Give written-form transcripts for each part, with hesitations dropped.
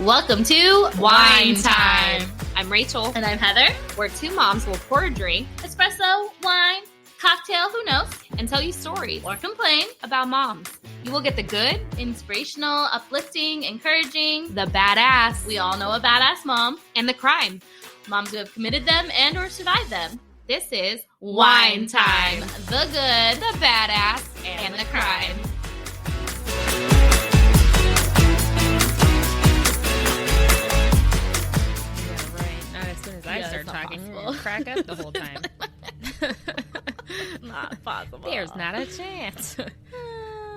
Welcome to Wine Time. I'm Rachel. And I'm Heather. Where two moms will pour a drink, Espresso, wine, cocktail, who knows? and tell you stories Or complain. about moms. You will get the good, Inspirational, uplifting, encouraging. the badass, We all know a badass mom. and the crime. Moms who have committed them and or survived them. This is Wine Time. The good, the badass, and the crime. Yeah, right. Not as soon as I Yeah, start it's not talking, you're possible. gonna crack up the whole time. Not possible. There's not a chance.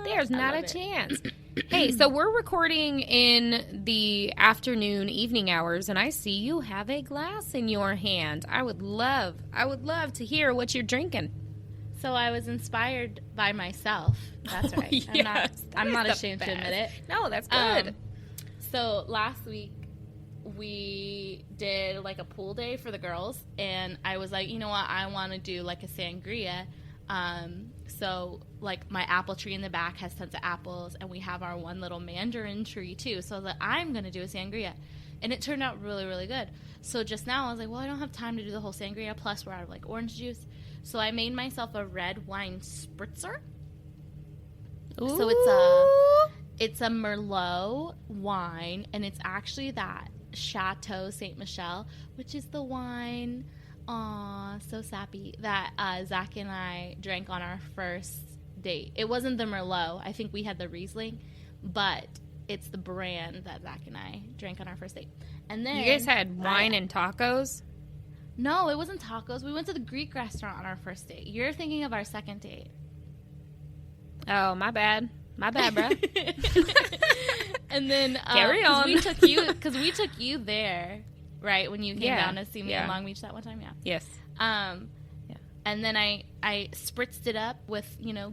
There's I not a love it. chance. Hey, so we're recording in the afternoon, evening hours, and I see you have a glass in your hand. I would love to hear what you're drinking. So I was inspired by myself. That's right. Yes, I'm not that is ashamed the to admit best. it. No, that's good. So last week we did like a pool day for the girls, and I was like, you know what, I want to do like a sangria. So like my apple tree in the back has tons of apples, and we have our one little mandarin tree too. So I was like, I'm gonna do a sangria, and it turned out really, really good. So just now I was like, well, I don't have time to do the whole sangria. Plus we're out of like orange juice, so I made myself a red wine spritzer. So it's a Merlot wine, and it's actually that Chateau Saint Michelle, which is the wine, so sappy, that Zach and I drank on our first date. It wasn't the Merlot. I think we had the Riesling, but it's the brand that Zach and I drank on our first date. And then You guys had wine and tacos? No, it wasn't tacos. We went to the Greek restaurant on our first date. You're thinking of our second date. Oh, my bad. My bad, bro. And then Carry on. because we took you there, right, when you came Yeah, down to see me yeah. in Long Beach that one time. Yeah. Yes. And then I spritzed it up with,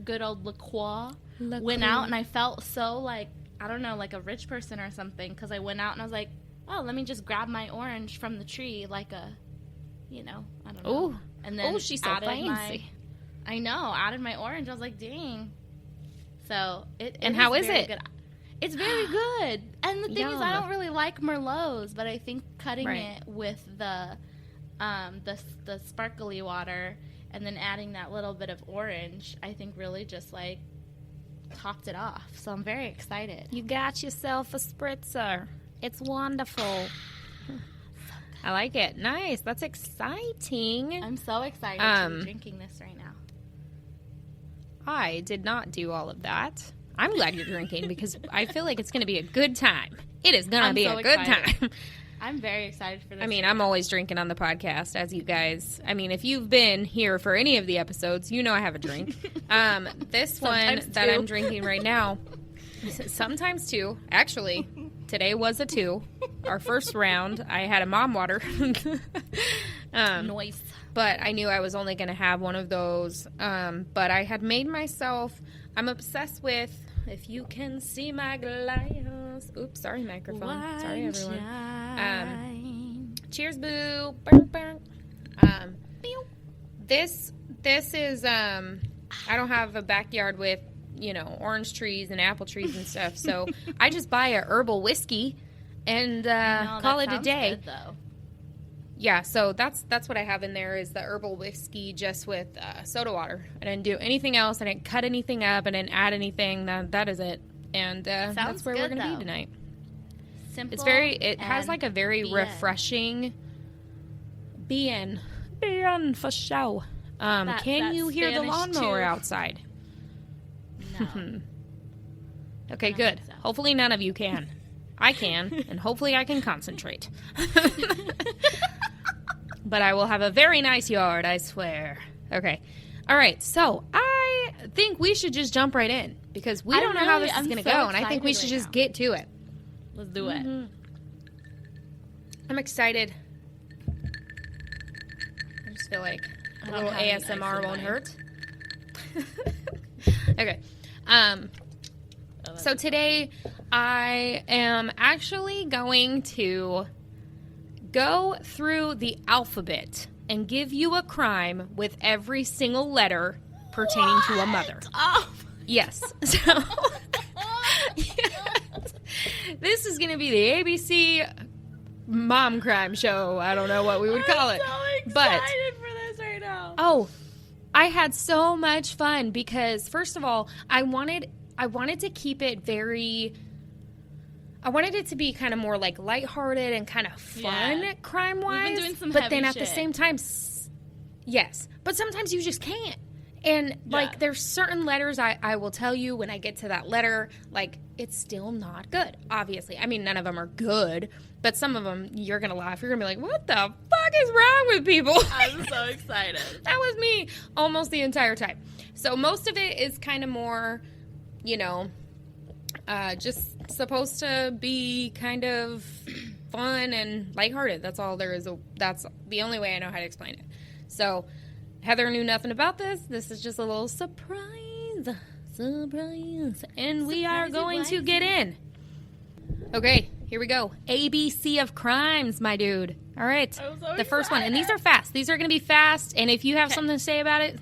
good old liqueur. Went out, and I felt so like, I don't know, like a rich person or something, because I went out and I was like, oh, let me just grab my orange from the tree like a, I don't know. Ooh. And then she's so added fancy. added my orange. I was like, dang. So And how is very it? Good. It's very good. And the thing is, I Yum. don't really like Merlots, but I think cutting Right. it with the sparkly water and then adding that little bit of orange, I think really just like topped it off. So I'm very excited. You got yourself a spritzer. It's wonderful. I like it. Nice. That's exciting. I'm so excited to be drinking this right now. I did not do all of that. I'm glad you're drinking because I feel like it's going to be a good time. It is going to be so a good excited. time. I'm very excited for this. I mean, I'm always drinking on the podcast, as you guys. I mean, if you've been here for any of the episodes, you know I have a drink. This one Sometimes that two. I'm drinking right now, sometimes two. Actually, today was a two. Our first round, I had a mom water. Noise. But I knew I was only going to have one of those. But I had made myself, I'm obsessed with, if you can see my glass. Oops, sorry, microphone. Sorry, everyone. Cheers, boo. Burr, burr. This is, I don't have a backyard with, orange trees and apple trees and stuff. So I just buy a herbal whiskey and call it a day. Good, though. Yeah, so that's what I have in there is the herbal whiskey just with soda water. I didn't do anything else. I didn't cut anything up. I didn't add anything. That is it. And that's where we're going to be tonight. Simple. It has like a very refreshing bien for show. Can you hear the Spanish lawnmower too. outside? No. Okay, good. so. Hopefully none of you can. I can, and hopefully I can concentrate. But I will have a very nice yard, I swear. Okay. All right, so I think we should just jump right in because we don't know how this is going to go, and I think we should just get to it. Let's do it. I'm excited. I just feel like a little have any ice ASMR in won't mine. hurt. Okay. So today I am actually going to go through the alphabet and give you a crime with every single letter pertaining to a mother. Oh. Yes. So, This is going to be the ABC mom crime show. I don't know what we would call it. I'm so but excited for this right now. oh, I had so much fun because first of all, I wanted to keep it I wanted it to be kind of more like lighthearted and kind of fun crime-wise. We've been doing some but heavy then at shit. the same time, yes. But sometimes you just can't. And, like, there's certain letters I will tell you when I get to that letter, like, it's still not good, obviously. I mean, none of them are good, but some of them, you're going to laugh. You're going to be like, what the fuck is wrong with people? I'm so excited. That was me almost the entire time. So most of it is kind of more, just supposed to be kind of fun and lighthearted. That's all there is. That's the only way I know how to explain it. So Heather knew nothing about this. This is just a little surprise. And we are going to get in. Okay, here we go. ABC of crimes, my dude. All right. The first one. And these are fast. These are going to be fast. And if you have something to say about it,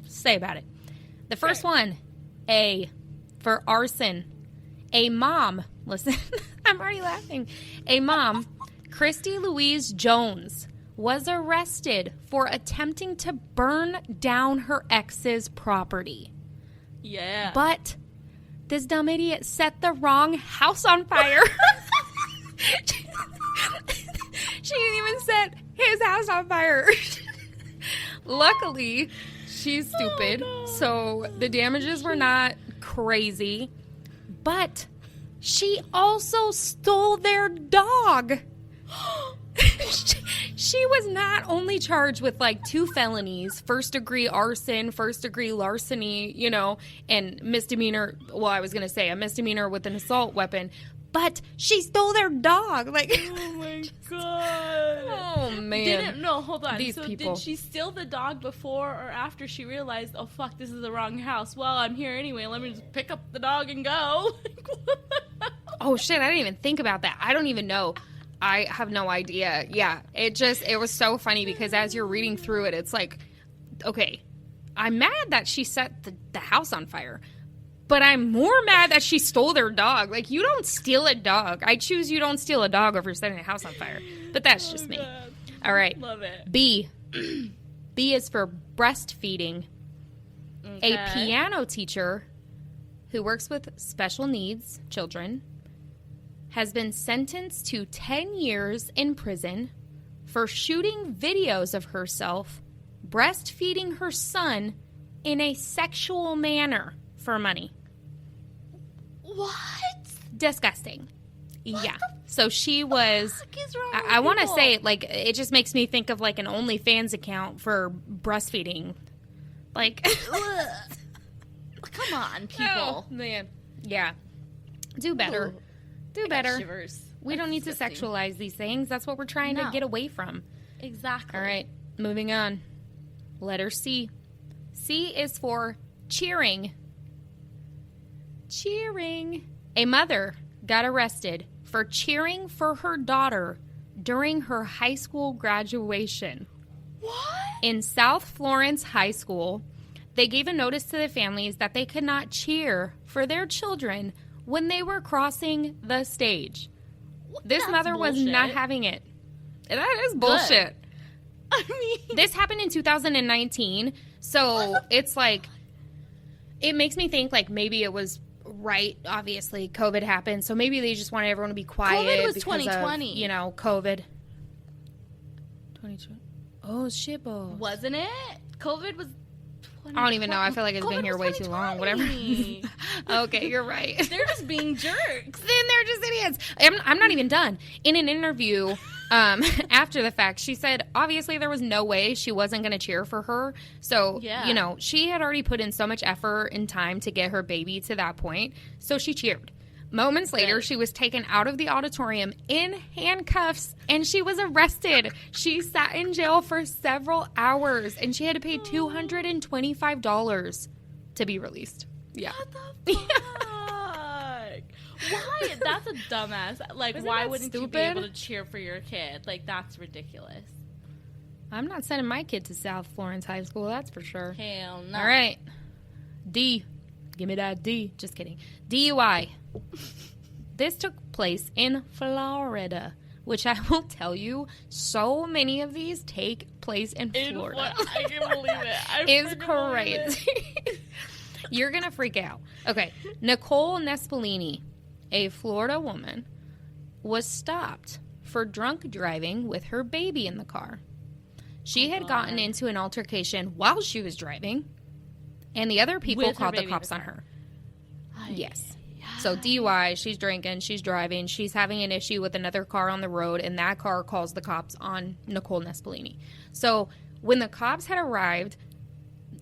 say about it. The first one, A, for arson. A mom, listen, I'm already laughing. A mom, Christy Louise Jones, was arrested for attempting to burn down her ex's property. Yeah. But this dumb idiot set the wrong house on fire. She didn't even set his house on fire. Luckily, she's stupid, so the damages were not crazy. But she also stole their dog. She was not only charged with like 2 felonies, first-degree arson, first-degree larceny, and misdemeanor. Well, I was going to say a misdemeanor with an assault weapon, but she stole their dog. Like, oh my god. Oh man. Hold on. These people. Did she steal the dog before or after she realized, oh fuck, this is the wrong house? Well, I'm here anyway. Let me just pick up the dog and go. Oh shit, I didn't even think about that. I don't even know. I have no idea. Yeah, it was so funny because as you're reading through it, it's like, okay, I'm mad that she set the house on fire, but I'm more mad that she stole their dog. Like, you don't steal a dog. I choose you don't steal a dog over setting a house on fire. But that's just me. God. All right. Love it. B. B is for breastfeeding. Okay. A piano teacher who works with special needs children has been sentenced to 10 years in prison for shooting videos of herself breastfeeding her son in a sexual manner for money. What? Disgusting. So she was, I want to say, like, it just makes me think of like an OnlyFans account for breastfeeding. Like, come on, people. Oh, man. Yeah. Do better. Ooh. Do better. Shivers. We don't need to sexualize these things. That's what we're trying to get away from. Exactly. All right. Moving on. Letter C. C is for cheering. Cheering. A mother got arrested for cheering for her daughter during her high school graduation. What? In South Florence High School, they gave a notice to the families that they could not cheer for their children when they were crossing the stage. This mother was not having it. That is bullshit. I mean, this happened in 2019, so it's like, it makes me think like maybe it was right. Obviously, COVID happened, so maybe they just wanted everyone to be quiet. COVID was because 2020. of, COVID. 2020. Oh shit, boy. Wasn't it? COVID was. I don't even know. I feel like it's been here way too long. Whatever. Okay, you're right. They're just being jerks. Then they're just idiots. I'm not even done. In an interview after the fact, she said, obviously, there was no way she wasn't going to cheer for her. So, she had already put in so much effort and time to get her baby to that point. So she cheered. Moments later, she was taken out of the auditorium in handcuffs, and she was arrested. She sat in jail for several hours, and she had to pay $225 to be released. Yeah. What the fuck? Why? That's a dumbass. Like, why wouldn't you be able to cheer for your kid? Like, that's ridiculous. I'm not sending my kid to South Florence High School, that's for sure. Hell no. All right. D. Give me that D. Just kidding. DUI. this took place in Florida, which I will tell you, so many of these take place in Florida. I can't believe it. It's crazy. You're going to freak out. Okay. Nicole Nespolini, a Florida woman, was stopped for drunk driving with her baby in the car. She had gotten into an altercation while she was driving, and the other people called the cops on her. Yes. So DUI, she's drinking, she's driving, she's having an issue with another car on the road, and that car calls the cops on Nicole Nespolini. So when the cops had arrived,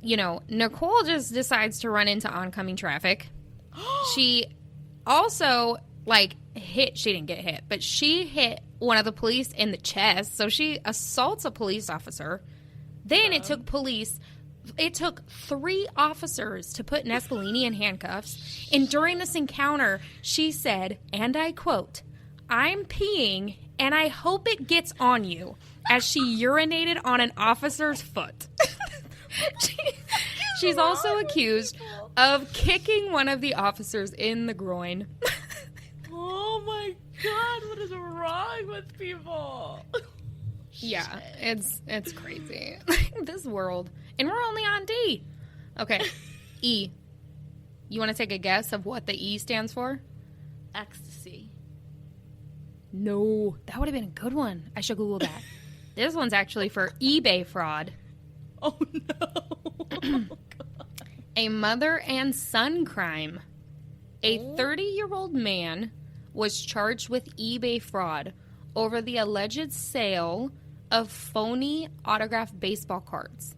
you know, Nicole just decides to run into oncoming traffic. She also, like, she didn't get hit, but she hit one of the police in the chest. So she assaults a police officer. Then it took 3 officers to put Nespolini in handcuffs. And during this encounter, she said, and I quote, "I'm peeing and I hope it gets on you," as she urinated on an officer's foot. She's also accused of kicking one of the officers in the groin. Oh my God, what is wrong with people? Yeah, it's crazy. This world. And we're only on D. Okay. E. You want to take a guess of what the E stands for? Ecstasy. No. That would have been a good one. I should Google that. This one's actually for eBay fraud. Oh, no. Oh, God. A mother and son crime. A 30-year-old man was charged with eBay fraud over the alleged sale of phony autographed baseball cards.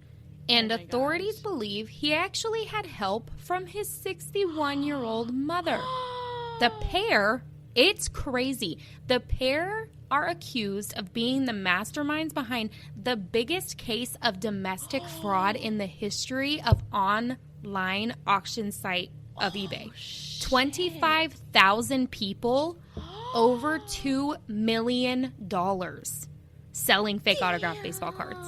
And authorities believe he actually had help from his 61-year-old mother. The pair, it's crazy. The pair are accused of being the masterminds behind the biggest case of domestic fraud in the history of online auction site of eBay. 25,000 people, over $2 million selling fake autographed baseball cards.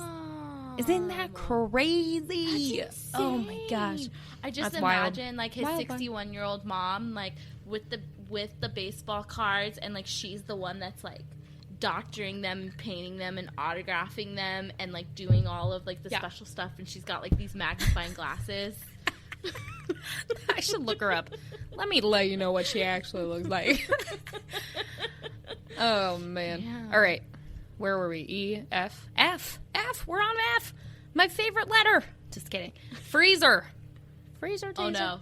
Isn't that crazy? Oh my gosh. I just imagine like his 61-year-old mom like with the baseball cards, and like she's the one that's like doctoring them and painting them and autographing them and like doing all of like the special stuff, and she's got like these magnifying glasses. I should look her up. Let me let you know what she actually looks like. Oh man. Yeah. All right. Where were we? E, F. F. F. We're on F. My favorite letter. Just kidding. Freezer. Freezer. Taser. Oh, no.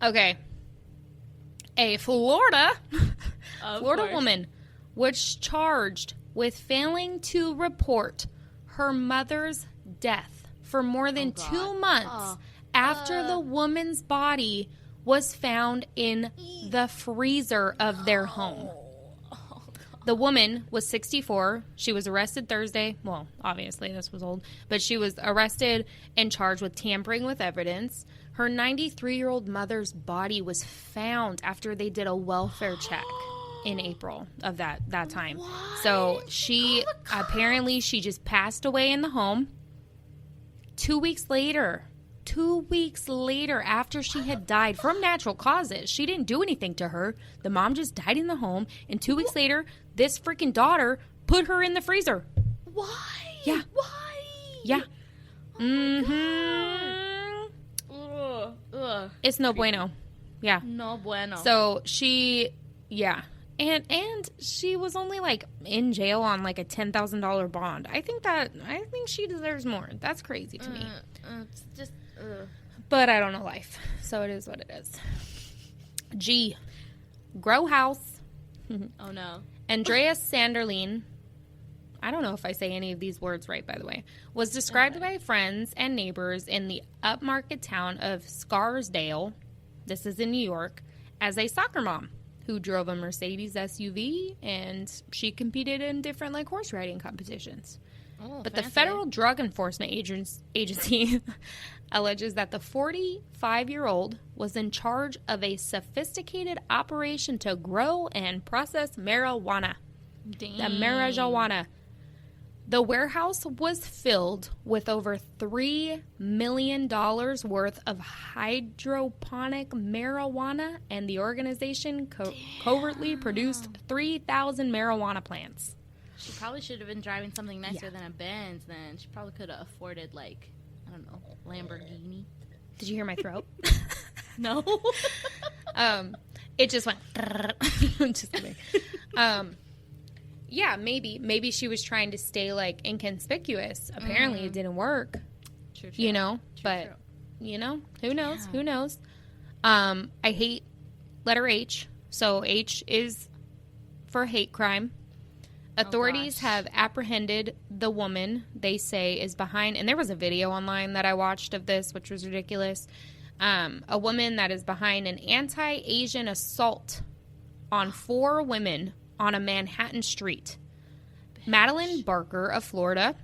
Okay. A Florida woman was charged with failing to report her mother's death for more than 2 months after the woman's body was found in the freezer of their home. The woman was 64. She was arrested Thursday. Well, obviously, this was old. But she was arrested and charged with tampering with evidence. Her 93-year-old mother's body was found after they did a welfare check in April of that time. What? So she just passed away in the home. 2 weeks later, after she had died from natural causes, she didn't do anything to her. The mom just died in the home. And 2 weeks later, this freaking daughter put her in the freezer. Why? Yeah. Why? Yeah. Ugh. It's no bueno. Yeah. No bueno. So she, yeah. And she was only like in jail on like a $10,000 bond. I think she deserves more. That's crazy to me. It's just, But I don't know life. So it is what it is. G. Grow house. Oh no. Andreas Sanderline, I don't know if I say any of these words right, by the way, was described by friends and neighbors in the upmarket town of Scarsdale, this is in New York, as a soccer mom who drove a Mercedes SUV, and she competed in different like horse riding competitions. Oh, but fancy. the Federal Drug Enforcement Agency alleges that the 45-year-old was in charge of a sophisticated operation to grow and process marijuana. Dang. The marijuana. The warehouse was filled with over $3 million worth of hydroponic marijuana, and the organization covertly produced 3,000 marijuana plants. She probably should have been driving something nicer than a Benz then. She probably could have afforded, like, I don't know, Lamborghini. Did you hear my throat? No. It just went. Just kidding. Yeah, maybe she was trying to stay like inconspicuous. Apparently, it didn't work. True. You know, True. you know, who knows? Yeah. Who knows? I hate letter H, so H is for hate crime. Authorities have apprehended the woman they say is behind, and there was a video online that I watched of this, which was ridiculous. A woman that is behind an anti-Asian assault on 4 women on a Manhattan street. Bitch. Madeline Barker of Florida.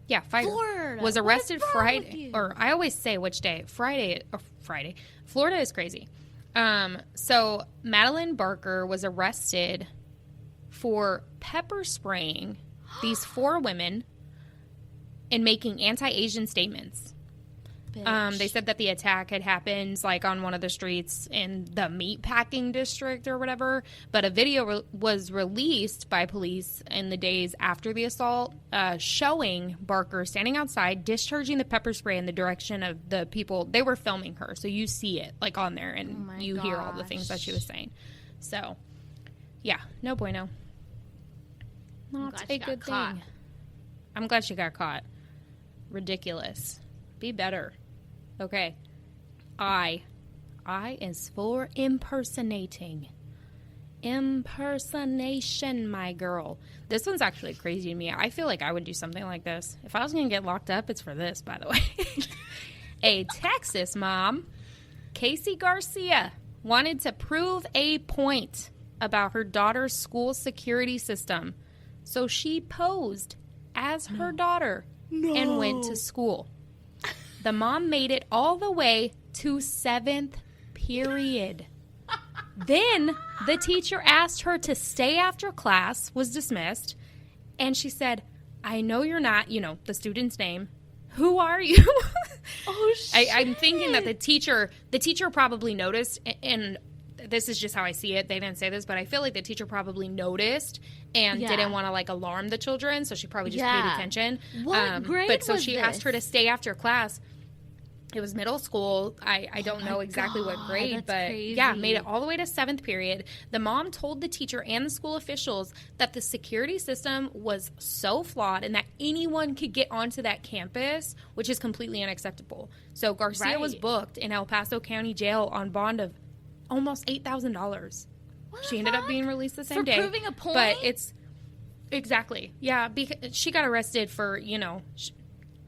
Yeah, Florida was arrested Friday, or I always say which day. Friday. Florida is crazy. So Madeline Barker was arrested for pepper spraying these 4 women and making anti-Asian statements. They said that the attack had happened like on one of the streets in the meatpacking district or whatever, but a video was released by police in the days after the assault showing Barker standing outside discharging the pepper spray in the direction of the people. They were filming her, so you see it like on there and you hear all the things that she was saying. So yeah, no bueno. Not a good thing. I'm glad she got caught. Ridiculous. Be better. Okay. I is for impersonating. Impersonation, my girl. This one's actually crazy to me. I feel like I would do something like this. If I was going to get locked up, it's for this, by the way. A Texas mom, Casey Garcia, wanted to prove a point about her daughter's school security system. So she posed as her daughter and went to school. The mom made it all the way to 7th period. Then the teacher asked her to stay after class was dismissed. And she said, I know you're not, the student's name. Who are you? Oh, shit. I'm thinking that the teacher probably noticed, and this is just how I see it. They didn't say this, but I feel like the teacher probably noticed and didn't want to like alarm the children, so she probably just paid attention. What grade but so was she this? asked her to stay after class. It was middle school. I don't know exactly what grade, but crazy. Yeah, made it all the way to 7th period. The mom told the teacher and the school officials that the security system was so flawed and that anyone could get onto that campus, which is completely unacceptable. So Garcia was booked in El Paso County Jail on bond of almost $8,000. She ended up being released the same day. For proving a point? But it's exactly. Yeah, because she got arrested for,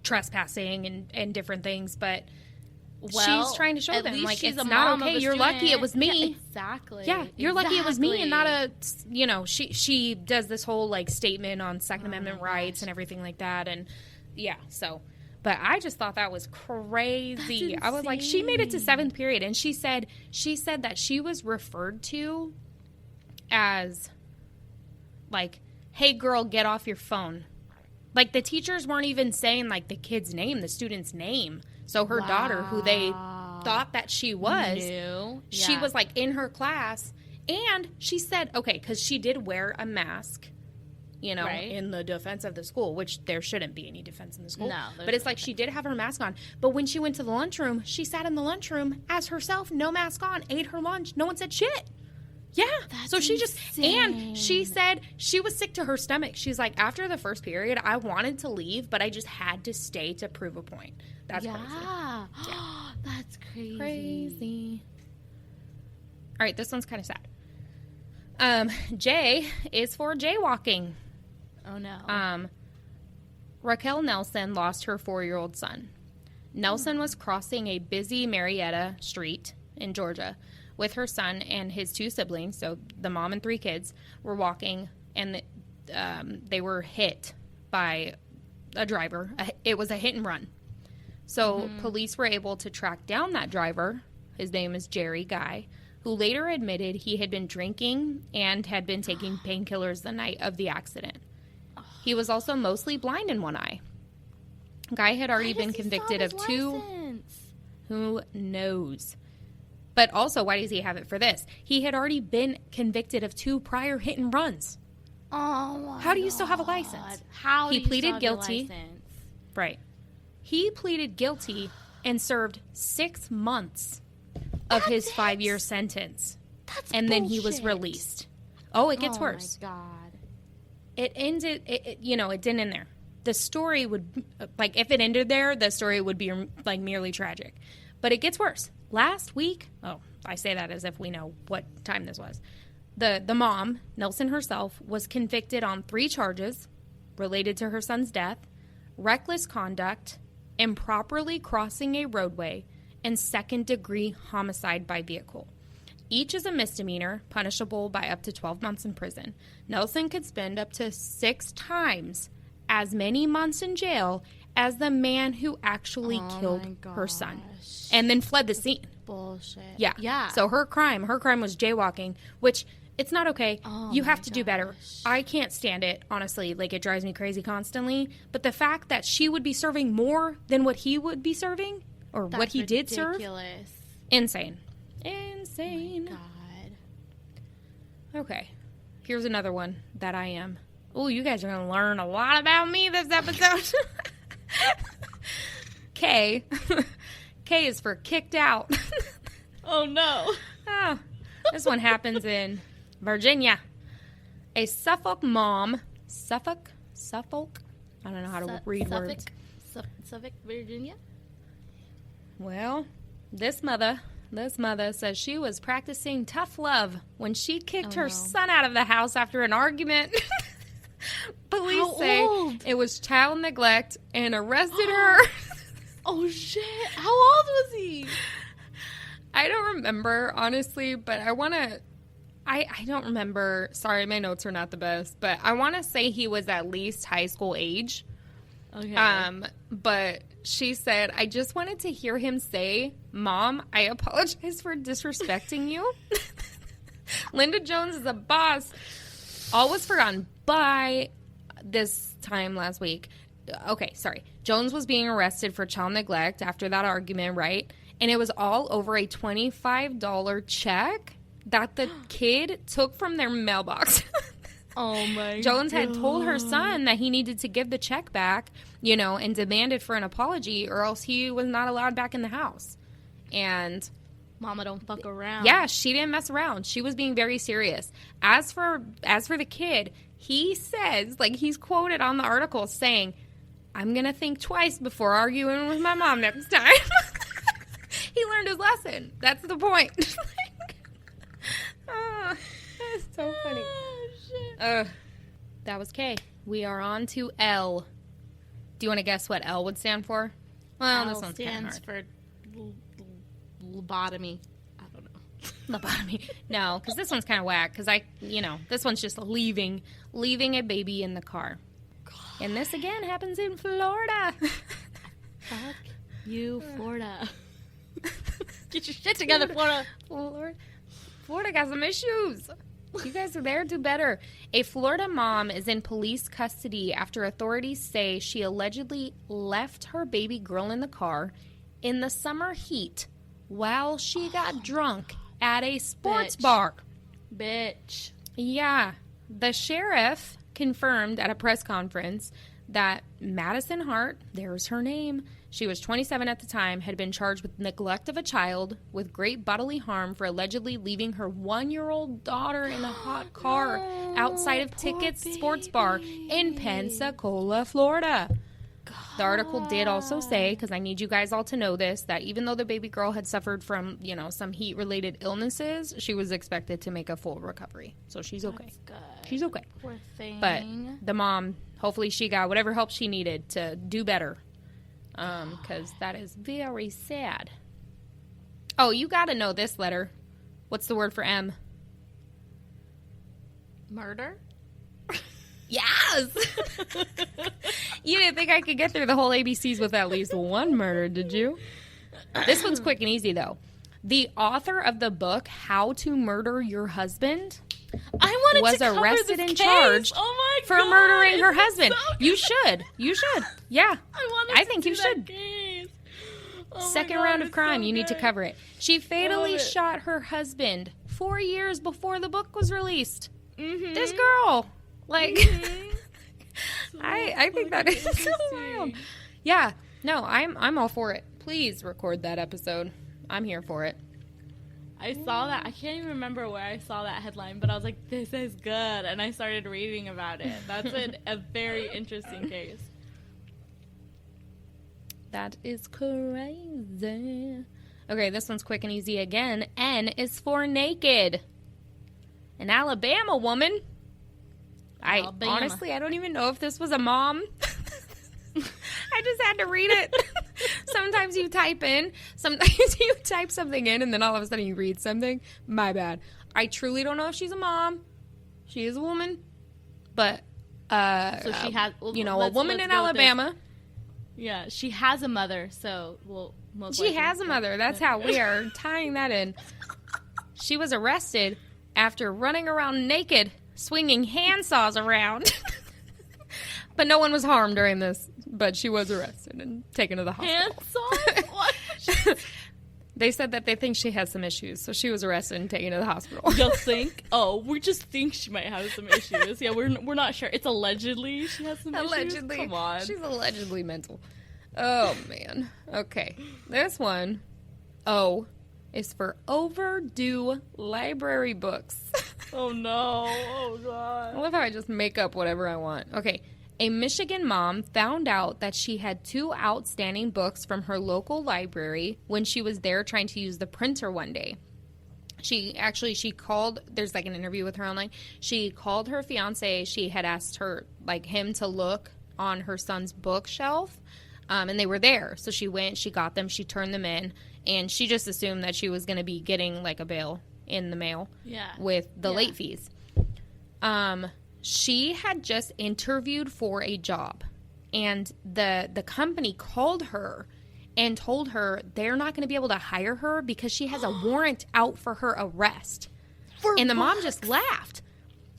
trespassing and different things, but she's trying to show them like it's not okay. You're lucky it was me. Yeah, exactly. Yeah, you're lucky it was me and not a she does this whole like statement on Second Amendment rights and everything like that, and but I just thought that was crazy. I was like, she made it to 7th period, and she said that she was referred to as like, hey girl, get off your phone. Like, the teachers weren't even saying, like, the kid's name, the student's name. So her daughter, who they thought that she was, she was, like, in her class. And she said, okay, because she did wear a mask, in the defense of the school, which there shouldn't be any defense in the school. No. But it's like she did have her mask on. But when she went to the lunchroom, she sat in the lunchroom as herself, no mask on, ate her lunch. No one said shit. Yeah. That's so she insane. and she said she was sick to her stomach. She's like, after the first period, I wanted to leave, but I just had to stay to prove a point. That's crazy. Yeah. That's crazy. Crazy. All right, this one's kind of sad. J is for jaywalking. Oh, no. Raquel Nelson lost her 4-year-old son. Nelson was crossing a busy Marietta street in Georgia with her son and his 2 siblings, so the mom and 3 kids, were walking, and they were hit by a driver. It was a hit and run. So police were able to track down that driver. His name is Jerry Guy, who later admitted he had been drinking and had been taking painkillers the night of the accident. He was also mostly blind in one eye. Guy had already been convicted of 2. License? Who knows? But also, why does he have it for this? He had already been convicted of 2 prior hit and runs. Oh, my How do you still have a license? How He do you pleaded still have guilty. your license? Right. He pleaded guilty and served 6 months of his 5-year sentence. That's And then he was bullshit. released. Oh, it gets worse. Oh, my God. It ended, it didn't end there. The story would, like, if it ended there, the story would be, like, merely tragic. But it gets worse. Last week, I say that as if we know what time this was. The mom, Nelson herself, was convicted on 3 charges related to her son's death, reckless conduct, improperly crossing a roadway, and second-degree homicide by vehicle. Each is a misdemeanor, punishable by up to 12 months in prison. Nelson could spend up to 6 times as many months in jail as the man who actually killed her son and then fled the scene. Bullshit. Yeah. Yeah. So her crime was jaywalking, which it's not okay. You have to do better. I can't stand it, honestly. Like, it drives me crazy constantly. But the fact that she would be serving more than what he would be serving or what he did serve. Insane. Insane. Oh my God. Okay. Here's another one that I am. Oh, you guys are going to learn a lot about me this episode. K. K is for kicked out. Oh, no. Oh, this one happens in Virginia. A Suffolk mom. Suffolk? I don't know how to read words. Suffolk, Virginia? Well, this mother says she was practicing tough love when she kicked her son out of the house after an argument. Police say it was child neglect and arrested her. Oh, shit. How old was he? I don't remember, honestly, but I don't remember. Sorry, my notes are not the best, but I want to say he was at least high school age. Okay. But she said, I just wanted to hear him say, Mom, I apologize for disrespecting you. Linda Jones is a boss. All was forgotten by this time last week. Okay, sorry. Jones was being arrested for child neglect after that argument, right? And it was all over a $25 check that the kid took from their mailbox. Oh, my Jones God. had told her son that he needed to give the check back, and demanded for an apology or else he was not allowed back in the house. And Mama don't fuck around. yeah, she didn't mess around. She was being very serious. As for the kid, he says, like, he's quoted on the article saying, I'm going to think twice before arguing with my mom next time. He learned his lesson. That's the point. That's so funny. Oh, shit. That was K. We are on to L. Do you want to guess what L would stand for? Well, this one's kind of stands hard. for lobotomy. I don't know. Lobotomy. No, because this one's kind of whack. Because this one's just leaving a baby in the car. God. And this again happens in Florida. Fuck you, Florida. Get your shit together, Florida. Florida got some issues. You guys are there, do better. A Florida mom is in police custody after authorities say she allegedly left her baby girl in the car in the summer heat while she got drunk at a sports bar. Bitch. Yeah. The sheriff confirmed at a press conference that Madison Hart, there's her name, she was 27 at the time, had been charged with neglect of a child with great bodily harm for allegedly leaving her 1-year-old daughter in a hot car outside of Ticket's sports bar in Pensacola, Florida. God. The article did also say, because I need you guys all to know this, that even though the baby girl had suffered from, some heat-related illnesses, she was expected to make a full recovery. So she's okay. That's good. She's okay. Poor thing. But the mom, hopefully she got whatever help she needed to do better. Because that is very sad. Oh, you got to know this letter. What's the word for M? Murder? Yes! You didn't think I could get through the whole ABCs with at least one murder, did you? This one's quick and easy, though. The author of the book, How to Murder Your Husband, I wanted was to cover arrested this and case. charged Oh my for God, murdering her it's husband. so You should. You should. Yeah. I think to you do should. that case. Oh my Second God, round of it's crime. so You need to good. cover it. She fatally it. shot her husband 4 years before the book was released. Mhm. This girl. Like, So I think that is so interesting. wild. Yeah. No, I'm all for it. Please record that episode. I'm here for it. I saw that. I can't even remember where I saw that headline, but I was like, this is good. And I started reading about it. That's a very interesting case. That is crazy. Okay, this one's quick and easy again. N is for naked. An Alabama woman. Honestly, I don't even know if this was a mom. I just had to read it. Sometimes you type something in, and then all of a sudden you read something. My bad. I truly don't know if she's a mom. She is a woman. But, So she has, a woman in Alabama. Yeah, she has a mother, so we'll most She likely- has a mother. That's how we are tying that in. She was arrested after running around naked, swinging handsaws around. But no one was harmed during this. But she was arrested and taken to the hospital. Handsaws? What? They said that they think she has some issues, so she was arrested and taken to the hospital. You'll think? Oh, we just think she might have some issues. Yeah, we're not sure. It's allegedly she has some Allegedly. issues. Come on. She's allegedly mental. Oh, man. Okay. This one, O, is for overdue library books. Oh, no. Oh, I God. love how I just make up whatever I want. Okay. A Michigan mom found out that she had 2 outstanding books from her local library when she was there trying to use the printer one day. She called, there's like an interview with her online. She called her fiance. She had asked him to look on her son's bookshelf, and they were there. So she went, she got them, she turned them in, and she just assumed that she was going to be getting like a bill in the mail with the late fees. She had just interviewed for a job, and the company called her and told her they're not going to be able to hire her because she has a warrant out for her arrest. And the mom just laughed.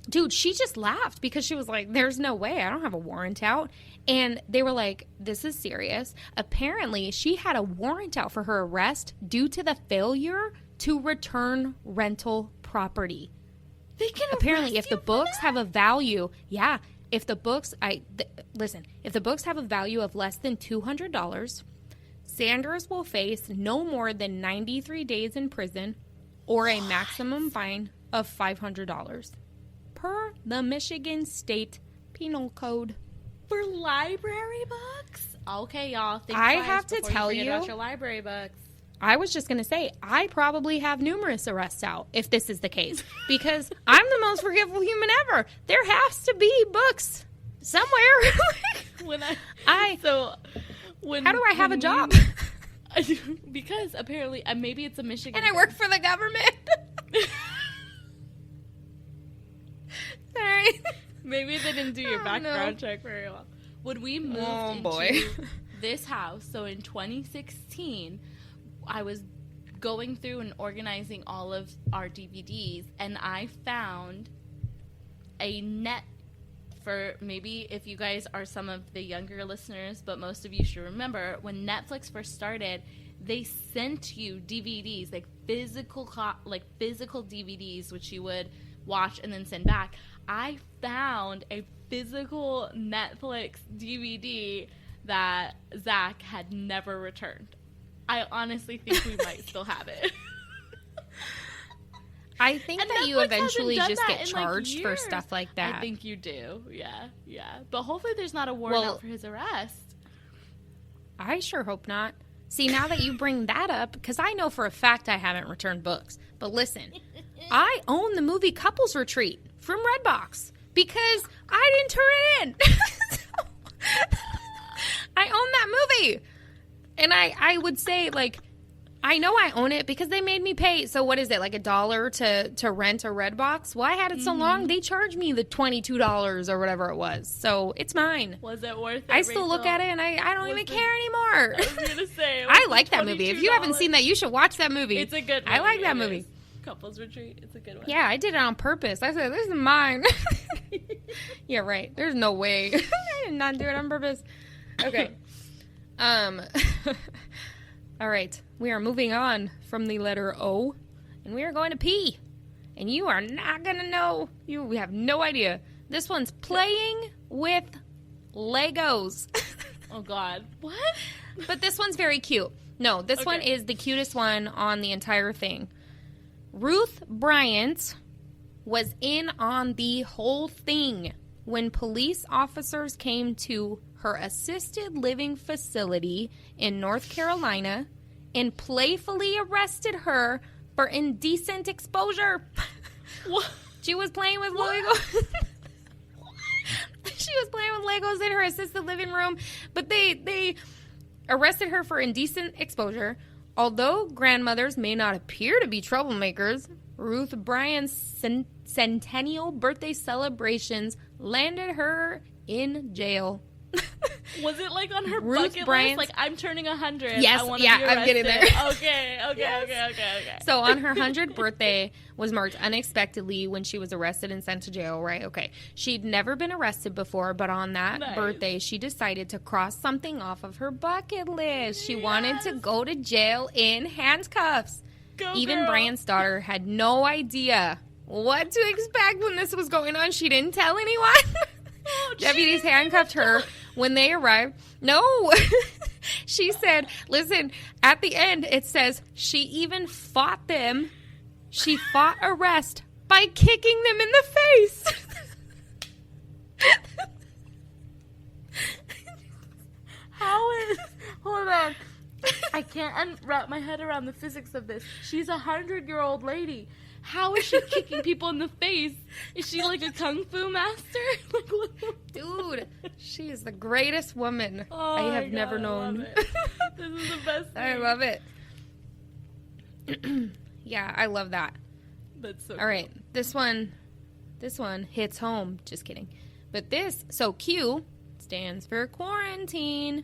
Dude, she just laughed because she was like, there's no way. I don't have a warrant out. And they were like, this is serious. Apparently, she had a warrant out for her arrest due to the failure to return rental property. They can Apparently, if the books have a value, if the books, if the books have a value of less than $200, Sanders will face no more than 93 days in prison or a maximum fine of $500 per the Michigan State Penal Code. For library books? Okay, y'all. Think I twice have to before tell forget you- about your library books. I was just going to say, I probably have numerous arrests out if this is the case, because I'm the most forgivable human ever. There has to be books somewhere. How do I have a job? Because apparently, maybe it's a Michigan. And I work for the government. Sorry. Maybe they didn't do your Oh, background no. check very well. When we moved into boy. this house, so in 2016, I was going through and organizing all of our DVDs, and I found a net for, maybe if you guys are some of the younger listeners, but most of you should remember, when Netflix first started, they sent you DVDs, like physical DVDs, which you would watch and then send back. I found a physical Netflix DVD that Zach had never returned. I honestly think we might still have it. I think And that you Netflix eventually hasn't just done get that in, charged for years. stuff like that. I think you do. Yeah. But hopefully there's not a warrant out for his arrest. I sure hope not. See, now that you bring that up, because I know for a fact I haven't returned books. But listen, I own the movie Couples Retreat from Redbox because I didn't turn it in. I own that movie. And I would say, like, I know I own it because they made me pay. So what is it, like $1 to rent a Redbox? Well, I had it so long, they charged me the $22 or whatever it was. So it's mine. Was it worth it? I still look Rachel? at it and I don't even care anymore. I was gonna say. I like that movie. If you haven't seen that, you should watch that movie. It's a good movie. I like that It movie. is. Couples retreat. It's a good one. Yeah, I did it on purpose. I said, this is mine. Yeah, right. There's no way. I did not do it on purpose. Okay. All right. We are moving on from the letter O, and we are going to P. And you are not going to know. We have no idea. This one's playing with Legos. Oh, God. What? But this one's very cute. No, this one is the cutest one on the entire thing. Ruth Bryant was in on the whole thing when police officers came to her assisted living facility in North Carolina and playfully arrested her for indecent exposure. What? She was playing with Legos. She was playing with Legos in her assisted living room, but they arrested her for indecent exposure. Although grandmothers may not appear to be troublemakers, Ruth Bryant's centennial birthday celebrations landed her in jail. Was it like on her Ruth bucket Bryant's, list? Like, I'm turning 100. Yes, I want yeah, to be arrested. I'm getting there. Okay. Yes. So on her 100th birthday was marked unexpectedly when she was arrested and sent to jail, right? Okay. She'd never been arrested before, but on that birthday, she decided to cross something off of her bucket list. She wanted to go to jail in handcuffs. Even girl. Bryant's daughter had no idea what to expect when this was going on. She didn't tell anyone. Oh, Deputies handcuffed her when they arrived. No. She said, listen, at the end it says she even fought them. She fought arrest by kicking them in the face. Hold on. I can't wrap my head around the physics of this. She's 100-year-old lady. How is she kicking people in the face? Is she like a kung fu master? Like, what? Dude, she is the greatest woman Oh I have God, never I known. love it. This is the best thing. I love it. Yeah, I love that. That's so All right, this one hits home. Just kidding. But this, so Q stands for quarantine.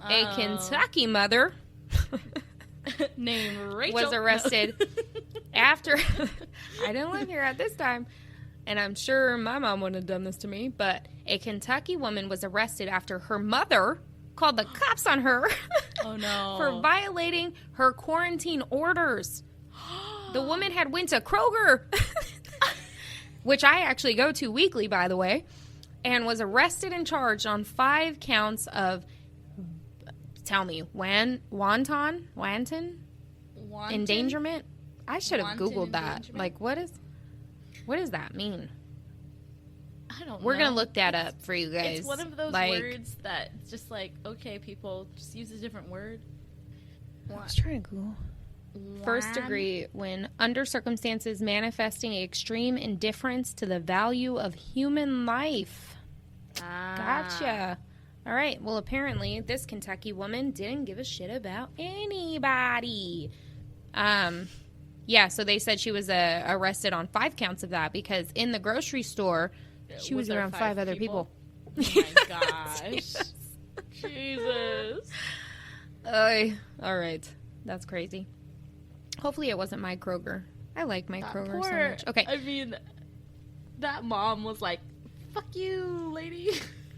A Kentucky mother named Rachel was arrested after I didn't live here at this time, and I'm sure my mom wouldn't have done this to me, but a Kentucky woman was arrested after her mother called the cops on her Oh no. for violating her quarantine orders. The woman had went to Kroger, which I actually go to weekly, by the way, and was arrested and charged on 5 counts of, tell me, wanton endangerment. I should have Googled that. Like, what does that mean? I don't know. We're gonna look that up for you guys. It's one of those words that just like, okay, people just use a different word. Let's try to Google. First degree, when under circumstances manifesting extreme indifference to the value of human life. Gotcha. All right. Well, apparently this Kentucky woman didn't give a shit about anybody. Yeah, so they said she was arrested on 5 counts of that because in the grocery store, she was around 5 other people. Oh my gosh. Jesus. All right. That's crazy. Hopefully it wasn't my Kroger. I like my Kroger so much. Okay. I mean, that mom was like, fuck you, lady.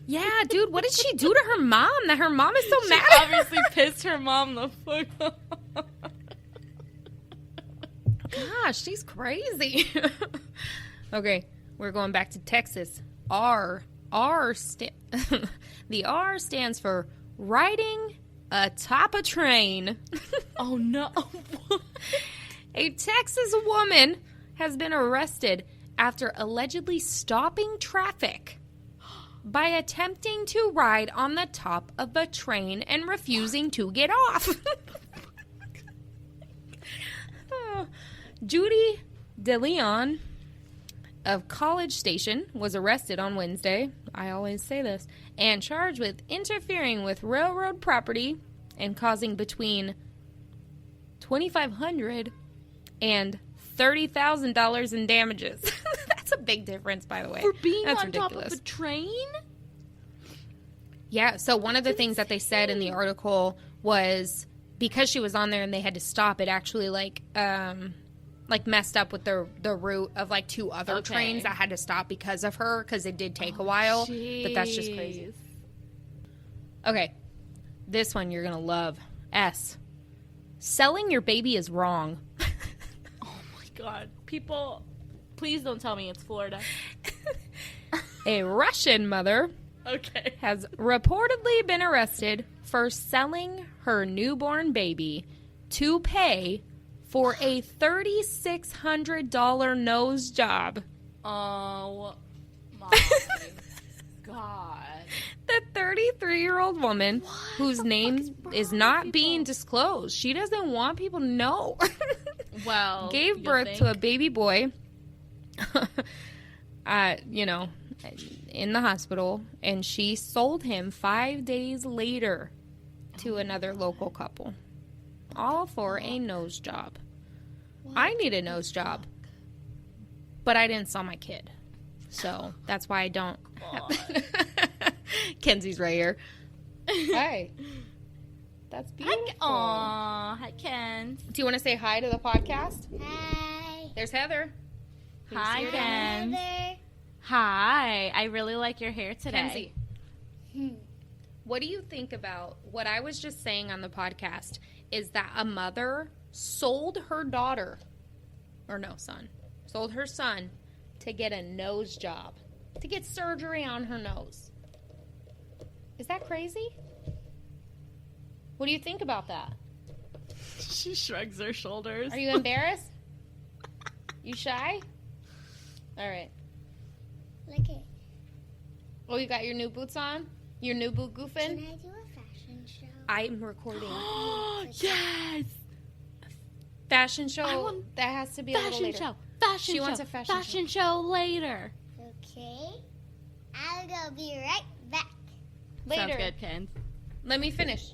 Yeah, dude, what did she do to her mom that her mom is so She mad? obviously pissed her mom the fuck off. Gosh, she's crazy. Okay, we're going back to Texas. the R stands for riding atop a train. Oh no. A Texas woman has been arrested after allegedly stopping traffic by attempting to ride on the top of a train and refusing to get off. Judy DeLeon of College Station was arrested on Wednesday, I always say this, and charged with interfering with railroad property and causing between $2,500 and $30,000 in damages. That's a big difference, by the way. For being That's on ridiculous. top of a train? Yeah, so one of the things that they said in the article was because she was on there and they had to stop, it actually, like, like messed up with the route of like 2 other Okay. trains that had to stop because of her, because it did take a while. But that's just jeez. crazy. Okay, this one you're gonna love. S. Selling your baby is wrong. Oh my god. People, please don't tell me it's Florida. A Russian mother Okay. has reportedly been arrested for selling her newborn baby to pay for a $3,600 nose job. Oh my god. The 33-year-old woman, whose name is not being people? disclosed, she doesn't want people to know, Well, gave you birth think? to a baby boy, in the hospital, and she sold him 5 days later to another local couple, all for a nose job. I need a nose job, but I didn't sell my kid, so that's why I don't. Kenzie's right here. Hi. That's beautiful. Aw, hi, Ken. Do you want to say hi to the podcast? Hi. There's Heather. Hi, Here's Ken. Mother. Hi. I really like your hair today. Kenzie, what do you think about what I was just saying on the podcast is that a mother sold her daughter, or no, son, sold her son to get a nose job, to get surgery on her nose. Is that crazy? What do you think about that? She shrugs her shoulders. Are you embarrassed? You shy? All right. Look it. Oh, you got your new boots on? Your new boot Can goofing? I do a fashion show? I'm recording. Yes. Fashion show, I want that has to be a little Fashion later. show. Fashion She show. wants a fashion show later. Okay. I'll go be right back. Later. Sounds good, Ken. Let me finish.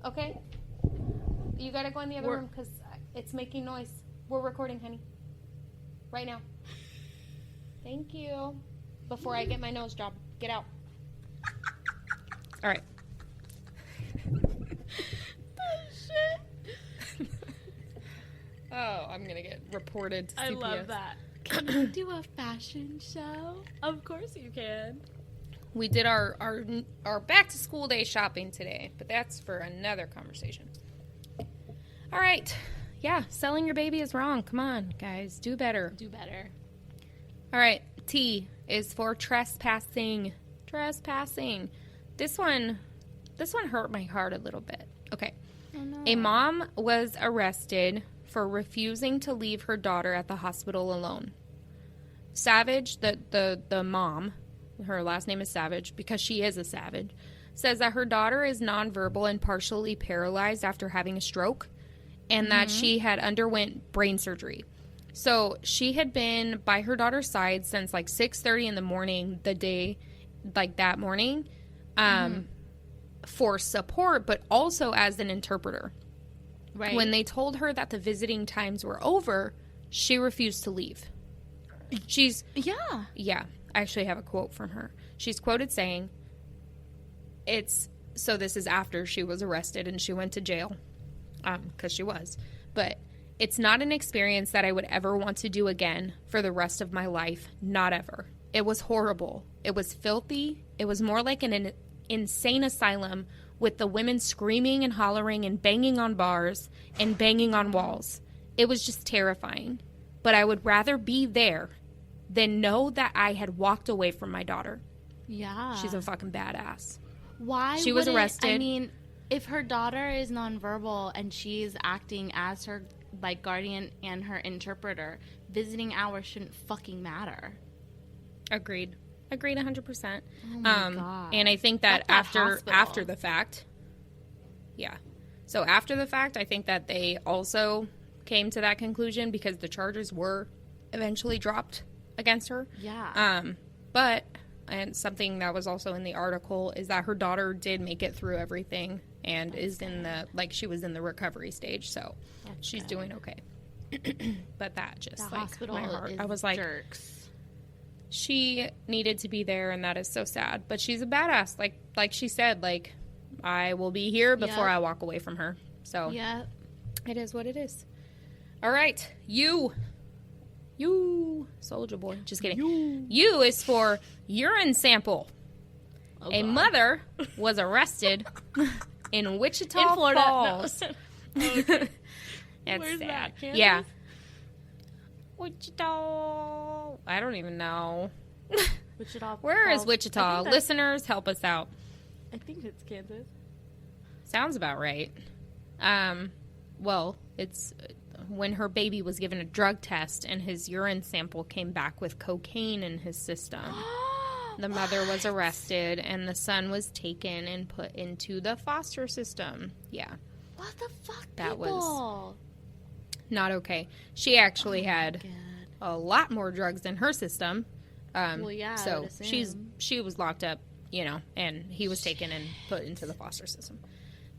Okay? You gotta go in the other We're- room because it's making noise. We're recording, honey. Right now. Thank you. Before I get my nose job. Get out. All right. Shit. Oh, I'm gonna get reported to CPS. I love that. Can you do a fashion show? Of course you can. We did our back to school day shopping today, but that's for another conversation. All right. Yeah, selling your baby is wrong. Come on, guys, do better. Do better. All right. T is for trespassing. Trespassing. This one hurt my heart a little bit. Okay. Oh, no. A mom was arrested for refusing to leave her daughter at the hospital alone. Savage, the mom, her last name is Savage because she is a savage, says that her daughter is nonverbal and partially paralyzed after having a stroke, and that she had underwent brain surgery. So she had been by her daughter's side since like 6:30 in the morning, the day, like that morning, for support, but also as an interpreter. Right. When they told her that the visiting times were over, she refused to leave. Yeah, I actually have a quote from her. She's quoted saying, so this is after she was arrested and she went to jail, because she was, but it's not an experience that I would ever want to do again for the rest of my life. Not ever. It was horrible. It was filthy. It was more like an insane asylum with the women screaming and hollering and banging on bars and banging on walls. It was just terrifying. But I would rather be there than know that I had walked away from my daughter. Yeah. She's a fucking badass. Why She was would arrested. I mean, if her daughter is nonverbal and she's acting as her like guardian and her interpreter, visiting hours shouldn't fucking matter. Agreed 100%. Oh my God. And I think that Fuck that hospital. after the fact, yeah. So after the fact, I think that they also came to that conclusion because the charges were eventually dropped against her. Yeah. But and something that was also in the article is that her daughter did make it through everything and is in the she was in the recovery stage, so she's doing okay. But that just the hospital my heart. is I was like, jerks. she needed to be there, and that is so sad. But she's a badass. Like she said, I will be here before Yep. I walk away from her. So Yeah. it is what it is. All right. You, Soldier Boy. Just kidding. You is for urine sample. Oh, A God. mother was arrested in Wichita In Florida. Falls. No. Okay. It's Where's sad. that? Kansas? Yeah. Wichita. I don't even know. Wichita. Where is Falls. Wichita? Listeners, help us out. I think it's Kansas. Sounds about right. Well, it's when her baby was given a drug test and his urine sample came back with cocaine in his system. The mother was arrested and the son was taken and put into the foster system. Yeah. What the fuck? That people? was not okay. She actually had God. a lot more drugs in her system. Well, yeah, I So would assume. she was locked up, and he was taken and put into the foster system.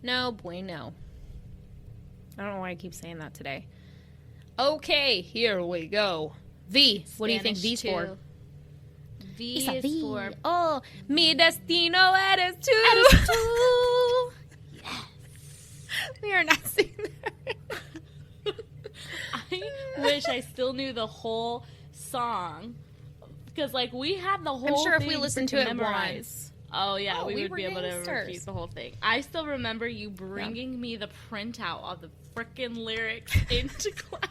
No bueno. I don't know why I keep saying that today. Okay, here we go. V. What do you think V's for? Spanish V It's a is V. for Oh, mi destino eres tú. Yes. We are not singing that. I wish I still knew the whole song because, we had the whole. I'm sure if we thing listened to freaking it memorized. once. Oh yeah, Oh, we we would were be able to gangsters. repeat the whole thing. I still remember you bringing me the printout of the frickin' lyrics into class.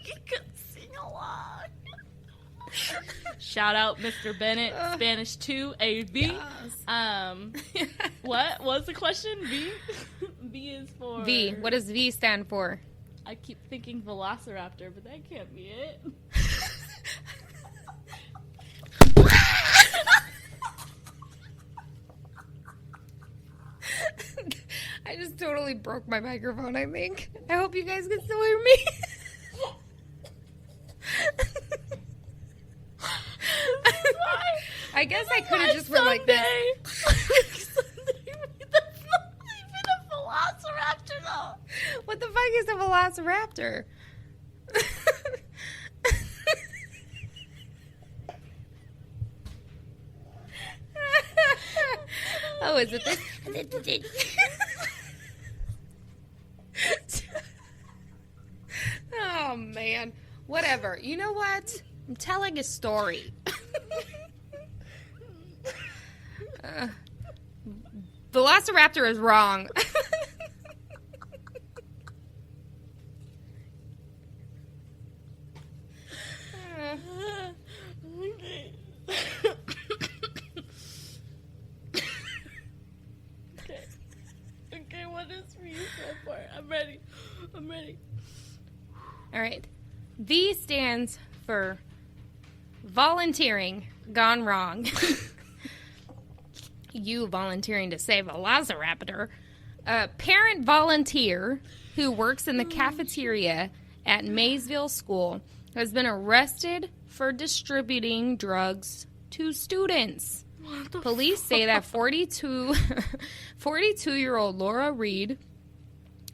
You could sing along. Shout out Mr. Bennett, Spanish 2 AV. Yes. What was the question? V? V is for V. What does V stand for? I keep thinking Velociraptor, but that can't be it. I just totally broke my microphone, I think. I hope you guys can still hear me. I guess I could have just went like this. That's not even a Velociraptor, though. What the fuck is a velociraptor? Oh, is it this? Oh, man. Whatever. You know what? I'm telling a story. Velociraptor is wrong. Okay, what is for you so far? I'm ready. All right. V stands for volunteering gone wrong. You volunteering to save a velociraptor. A parent volunteer who works in the cafeteria at Maysville School has been arrested for distributing drugs to students. Police say that 42-year-old Laura Reed,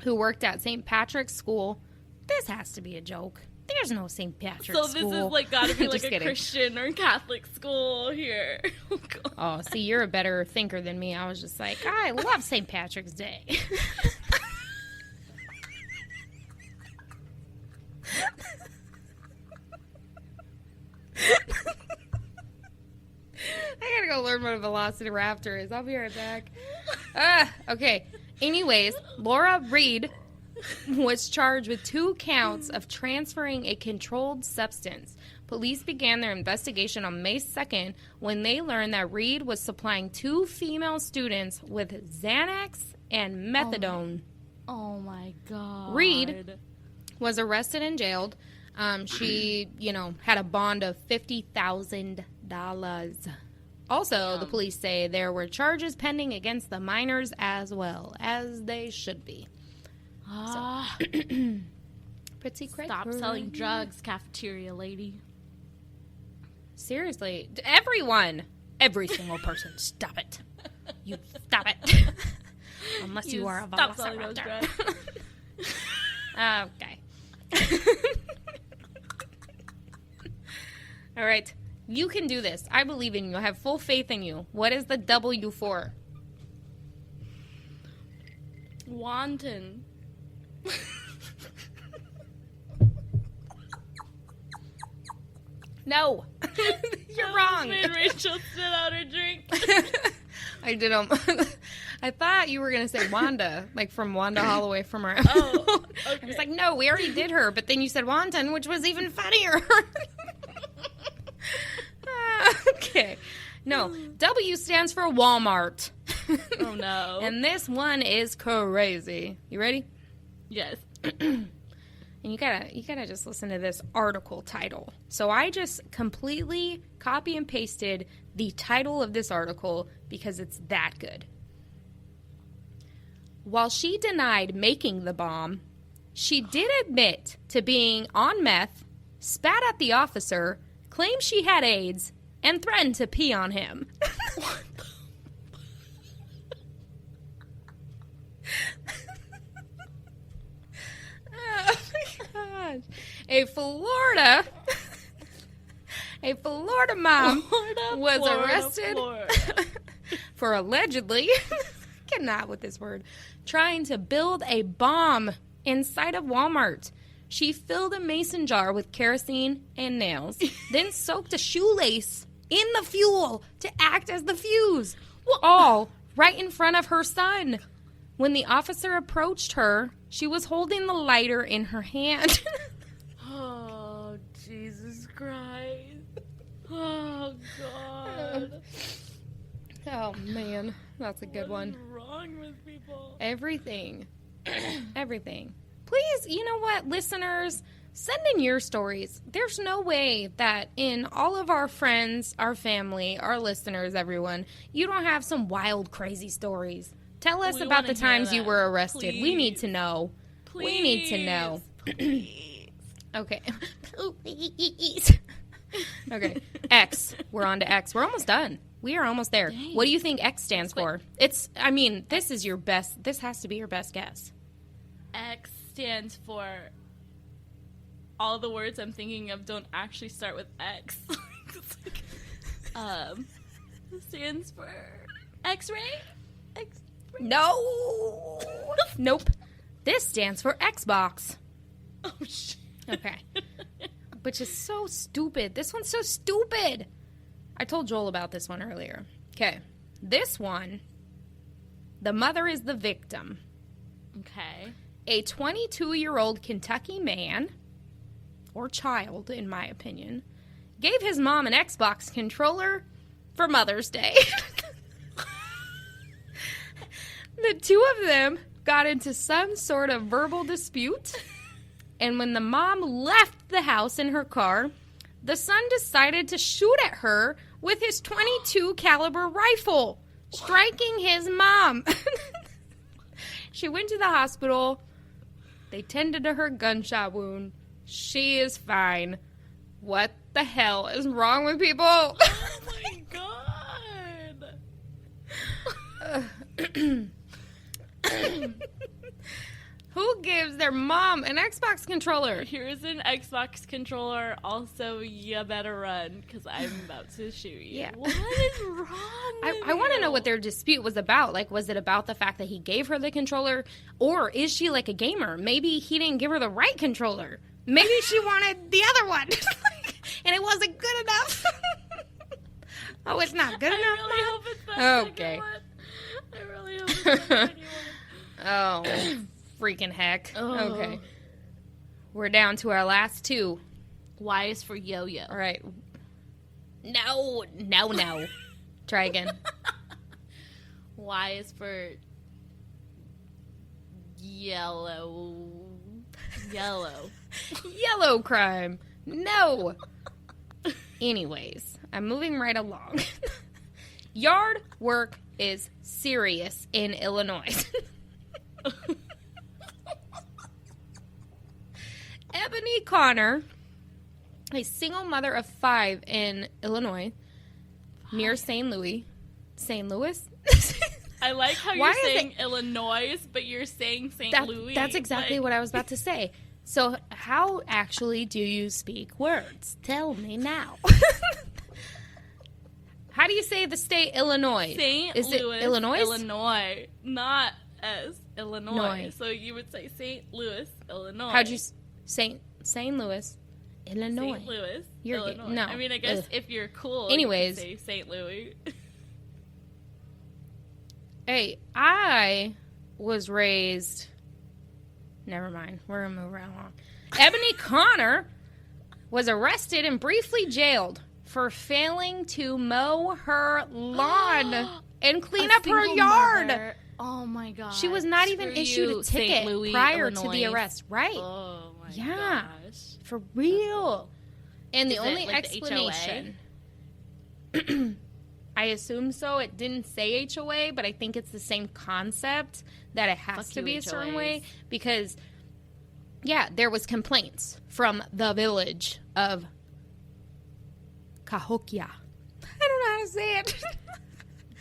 who worked at St. Patrick's School, this has to be a joke. There's no St. Patrick's So School. this is gotta be Just a kidding. Christian or Catholic school here. Oh, God. Oh, see, you're a better thinker than me. I was just like, I love St. Patrick's Day. I gotta go learn what a velociraptor is. I'll be right back. Okay. Anyways, Laura Reed was charged with 2 counts of transferring a controlled substance. Police began their investigation on May 2nd when they learned that Reed was supplying 2 female students with Xanax and methadone. Oh my God. Reed was arrested and jailed. She, had a bond of $50,000. Also, the police say there were charges pending against the minors as well, as they should be. Pretty crazy. Stop selling drugs, cafeteria lady. Seriously, everyone, every single person, stop it. You stop it. Unless you are a stop selling those velociraptor. drugs. Okay. All right. You can do this. I believe in you. I have full faith in you. What is the W for? Wanton. No. You're wrong. Made Rachel spit out her drink. I did them. I thought you were going to say Wanda, like from Wanda Holloway from our Oh, okay. I was like, no, we already did her. But then you said Wonton, which was even funnier. Okay. No. W stands for Walmart. Oh, no. And this one is crazy. You ready? Yes. And you gotta just listen to this article title. So I just completely copy and pasted the title of this article because it's that good. While she denied making the bomb, she did admit to being on meth, spat at the officer, claimed she had AIDS, and threatened to pee on him. What the? Oh my gosh. A Florida mom was arrested for allegedly, cannot with this word, trying to build a bomb inside of Walmart. She filled a mason jar with kerosene and nails, then soaked a shoelace in the fuel to act as the fuse, all right in front of her son. When the officer approached her, she was holding the lighter in her hand. Oh, Jesus Christ. Oh, God. Oh, man. That's a good one. What is wrong with people? Everything. Everything. Please, you know what, listeners, send in your stories. There's no way that in all of our friends, our family, our listeners, everyone, you don't have some wild, crazy stories. Tell us We about wanna the times hear you that. were arrested. We need Please. to know. Please. We need to know. Please. Okay. Please. Okay. X. We're on to X. We're almost done. We are almost there. Dang. What do you think X stands for? This is your best, this has to be your best guess. X stands for all the words I'm thinking of don't actually start with X. It's like, it stands for X-ray? X-ray? No. Nope. This stands for Xbox. Oh, shit. Okay. Which is so stupid. This one's so stupid. I told Joel about this one earlier. Okay. This one, the mother is the victim. Okay. A 22-year-old Kentucky man, or child, in my opinion, gave his mom an Xbox controller for Mother's Day. The two of them got into some sort of verbal dispute, and when the mom left the house in her car, the son decided to shoot at her with his .22 caliber rifle, striking his mom. She went to the hospital. They tended to her gunshot wound. She is fine. What the hell is wrong with people? Oh, my God. Who gives their mom an Xbox controller? Here's an Xbox controller. Also, you better run because I'm about to shoot you. Yeah. What is wrong with I want to you? know what their dispute was about. Like, was it about the fact that he gave her the controller? Or is she like a gamer? Maybe he didn't give her the right controller. Maybe she wanted the other one. And it wasn't good enough. Oh, it's not good enough? I really Mom? hope it's that Okay. second one. I really hope it's that second one. Oh, freaking heck. Oh. Okay. We're down to our last two. Y is for yo-yo. All right. No. Try again. Y is for yellow. Yellow. Yellow crime. No. Anyways, I'm moving right along. Yard work is serious in Illinois. Ebony Connor, a single mother of 5 in Illinois, near St. Louis. St. Louis? I like how Why you're is saying Illinois, but you're saying St. Louis. That's exactly what I was about to say. So, how actually do you speak words? Tell me now. How do you say the state Illinois? St. Is Louis, it Illinois? Illinois, not as Illinois. Noi. So you would say St. Louis, Illinois. How'd you St. Louis, Illinois. St. Louis, You're Illinois. no. I mean, I guess if you're cool, Anyways, you can say St. Louis. Hey, I was raised. Never mind. We're gonna move right along. Ebony Connor was arrested and briefly jailed for failing to mow her lawn and clean up her yard. Mother. Oh my god! She was not even issued a ticket prior to the arrest. Right? Oh my gosh! For real. And the Is only it like explanation. I assume so. It didn't say HOA, but I think it's the same concept that it has Fuck to you, be a certain HOAs. way because, yeah, there was complaints from the village of Cahokia. I don't know how to say it.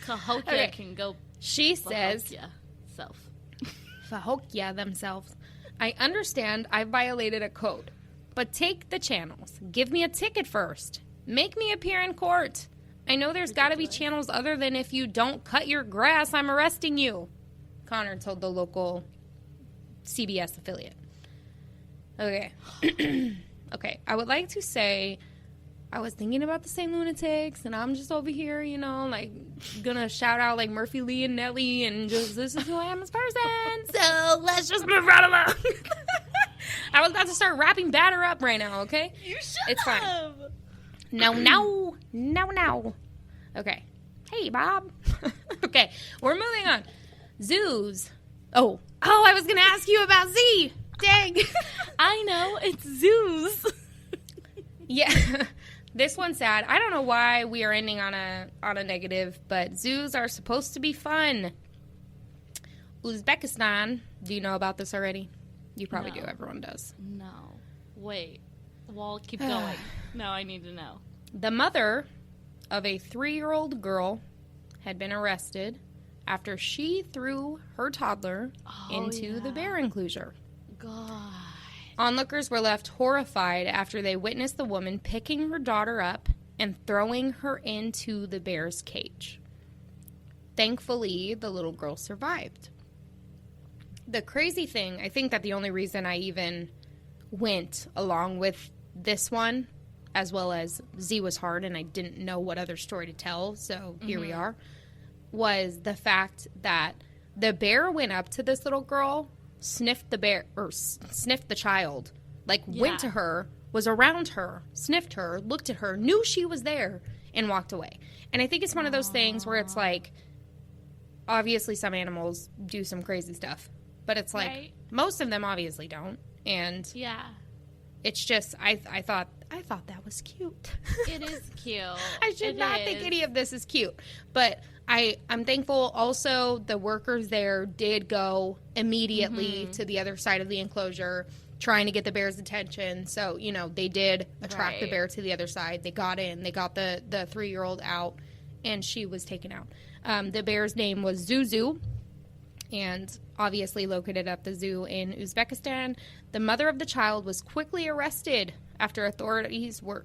Cahokia Okay. can go. She says, Cahokia self. Cahokia themselves. I understand I violated a code, but take the channels. Give me a ticket first. Make me appear in court. I know there's got to be channels other than if you don't cut your grass, I'm arresting you. Connor told the local CBS affiliate. Okay. Okay. I would like to say I was thinking about the St. Lunatics, and I'm just over here, you know, like, gonna shout out, like, Murphy, Lee, and Nelly, and just, this is who I am as a person, so let's just move right along. I was about to start wrapping batter up right now, okay? You should It's fine. have. No. Okay. Hey, Bob. Okay, we're moving on. Zoos. Oh, I was gonna ask you about Z. Dang. I know, it's zoos. Yeah. This one's sad. I don't know why we are ending on a negative, but zoos are supposed to be fun. Uzbekistan. Do you know about this already? You probably do. Everyone does. No. Wait. Well, keep going. No, I need to know. The mother of a 3-year-old girl had been arrested after she threw her toddler into the bear enclosure. God. Onlookers were left horrified after they witnessed the woman picking her daughter up and throwing her into the bear's cage. Thankfully, the little girl survived. The crazy thing, I think that the only reason I even went along with this one, as well as Z was hard and I didn't know what other story to tell, so here we are, was the fact that the bear went up to this little girl, sniffed the child, like went to her, was around her, sniffed her, looked at her, knew she was there, and walked away. And I think it's one of those things where it's like, obviously some animals do some crazy stuff, but it's like most of them obviously don't. And it's just I thought that was cute. It is cute. I should not think any of this is cute, but I'm thankful. Also, the workers there did go immediately to the other side of the enclosure, trying to get the bear's attention. So, you know, they did attract the bear to the other side. They got in. They got the 3-year-old out, and she was taken out. The bear's name was Zuzu, and obviously located at the zoo in Uzbekistan. The mother of the child was quickly arrested after authorities were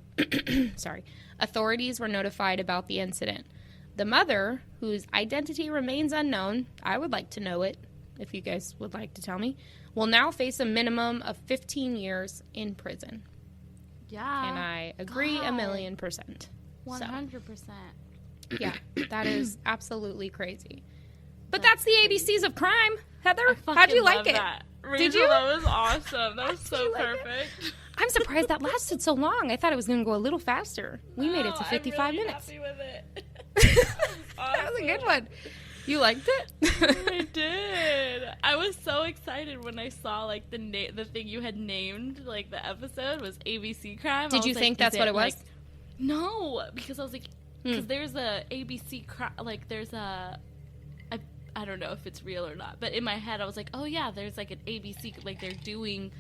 notified about the incident. The mother, whose identity remains unknown, I would like to know it, if you guys would like to tell me, will now face a minimum of 15 years in prison. Yeah. And I agree 1,000,000%. 100%. So, yeah, that is absolutely crazy. But that's the ABCs of crime. Heather, how'd you like it? Did you? That was awesome. That was so perfect. I'm surprised that lasted so long. I thought it was going to go a little faster. We made it to 55 I'm really minutes. happy with it. That was a good one. You liked it? I did. I was so excited when I saw like the thing you had named, like the episode was ABC Crime. Did you think that's what it was? Like, no, because I was like, because there's a ABC Crime, like there's a. I don't know if it's real or not, but in my head I was like, oh yeah, there's like an ABC, like they're doing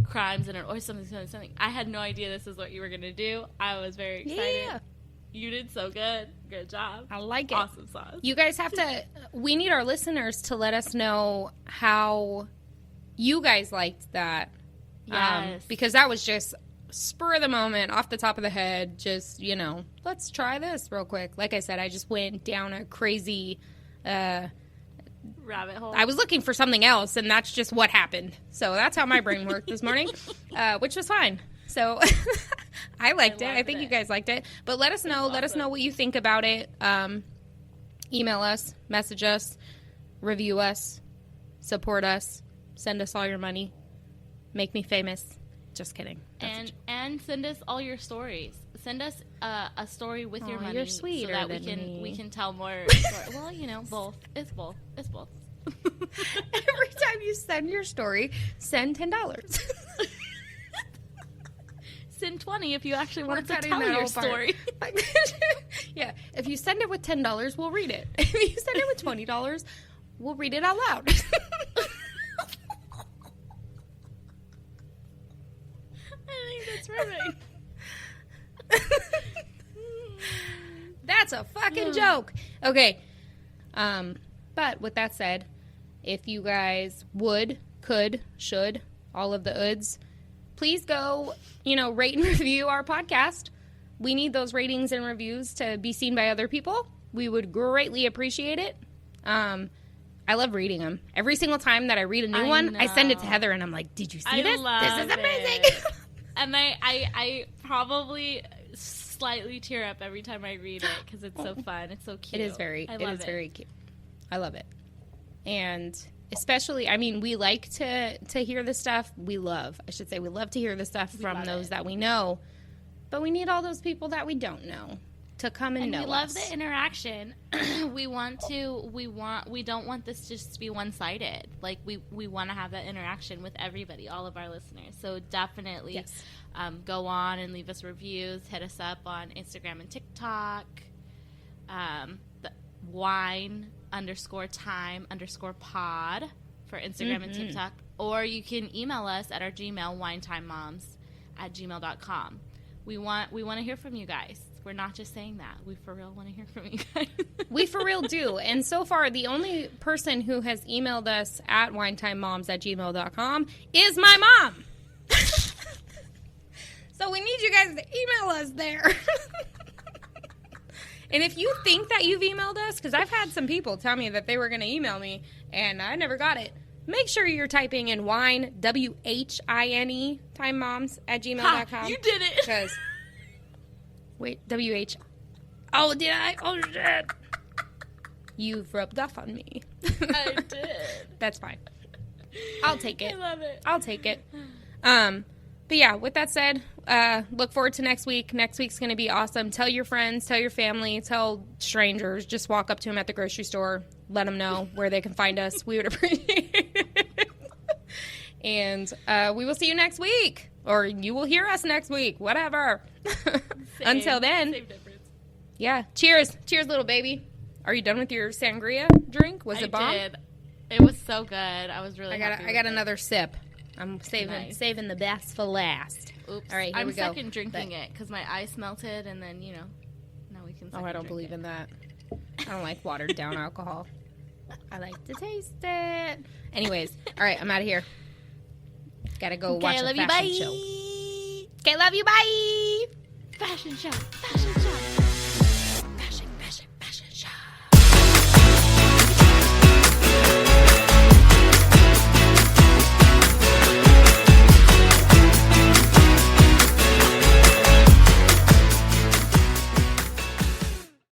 crimes in it or something. I had no idea this is what you were going to do. I was very excited. Yeah. You did so good. Good job. I like it. Awesome sauce. You guys have to, we need our listeners to let us know how you guys liked that. Yes. Because that was just spur of the moment, off the top of the head, just, you know, let's try this real quick. Like I said, I just went down a crazy rabbit hole. I was looking for something else, and that's just what happened. So that's how my brain worked this morning, which was fine. So I liked it. I loved think it. you guys liked it. But let us know. Let us know what you think about it. Email us, message us, review us, support us, send us all your money, make me famous. Just kidding. And send us all your stories. Send us a story with your money, you're sweeter so that than we me. can tell more. Well, both. It's both. Every time you send your story, send $10. Send 20 if you actually want to cutting tell that your all apart. story. Yeah, if you send it with $10, we'll read it. If you send it with $20, we'll read it out loud. I think that's perfect. That's a fucking joke. Okay. But with that said, if you guys would, could, should, all of the uds, please go, rate and review our podcast. We need those ratings and reviews to be seen by other people. We would greatly appreciate it. I love reading them. Every single time that I read a new one, I send it to Heather, and I'm like, did you see this? This is amazing. And I probably slightly tear up every time I read it because it's so fun. It's so cute. It is very very cute. I love it. And especially, we like to hear the stuff we love. I should say we love to hear the stuff from those that we know. But we need all those people that we don't know to come and know us. We love the interaction. We don't want this just to be one-sided. Like, we want to have that interaction with everybody, all of our listeners. So definitely go on and leave us reviews. Hit us up on Instagram and TikTok. The wine_time_pod for Instagram and TikTok. Or you can email us at our Gmail, winetimemoms@gmail.com. We want to hear from you guys. We're not just saying that. We for real want to hear from you guys. We for real do. And so far, the only person who has emailed us at winetimemoms@gmail.com is my mom. So we need you guys to email us there. And if you think that you've emailed us, because I've had some people tell me that they were going to email me, and I never got it. Make sure you're typing in wine, WHINE, timemoms@gmail.com. You did it. Because, wait, WH. Oh, did I? Oh, shit. You've rubbed off on me. I did. That's fine. I'll take it. I love it. I'll take it. But yeah, with that said, look forward to next week. Next week's going to be awesome. Tell your friends, tell your family, tell strangers. Just walk up to them at the grocery store. Let them know where they can find us. We would appreciate it. And we will see you next week. Or you will hear us next week. Whatever. Until then. Same difference. Yeah. Cheers. Cheers, little baby. Are you done with your sangria drink? Was it bomb? I did. It was so good. I was really happy I got another sip. I'm saving the best for last. Oops. All right, here I'm we go. second drinking it because my ice melted, and then, now we can I don't believe in that. I don't like watered down alcohol. I like to taste it. Anyways, all right, I'm out of here. Gotta go watch a fashion show. Okay, love you. Bye. Fashion show.